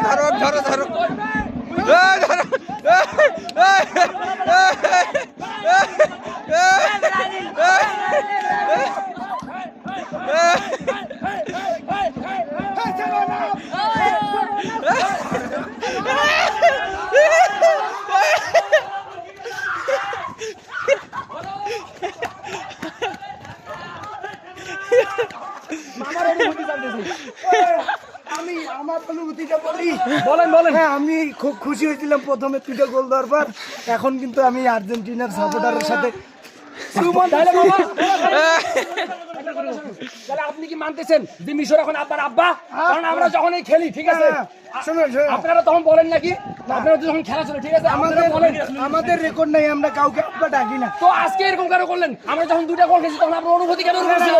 ধরো ধরো আমি আমার অনুভূতিটা বলি। বলেন বলেন। হ্যাঁ, আমি খুব খুশি হয়েছিলাম প্রথমে 3টা গোল দেওয়ার পর। এখন কিন্তু আমি আর্জেন্টিনার সাপোর্টারের সাথে। আপনি কি মানতেছেন যে মিশর এখন আব্বার আব্বা? কারণ আমরা যখনই খেলি, ঠিক আছে, আপনারা তখন বলেন নাকি? আপনারা যখন খেলা চলে, ঠিক আছে, আমাদের রেকর্ড নাই, আমরা কাউকে আব্বা ডাকি না। তো আজকে এরকম কেন করলেন? আমরা যখন 2টা গোল খেয়েছি তখন আপনার অনুভূতি কেন ছিল?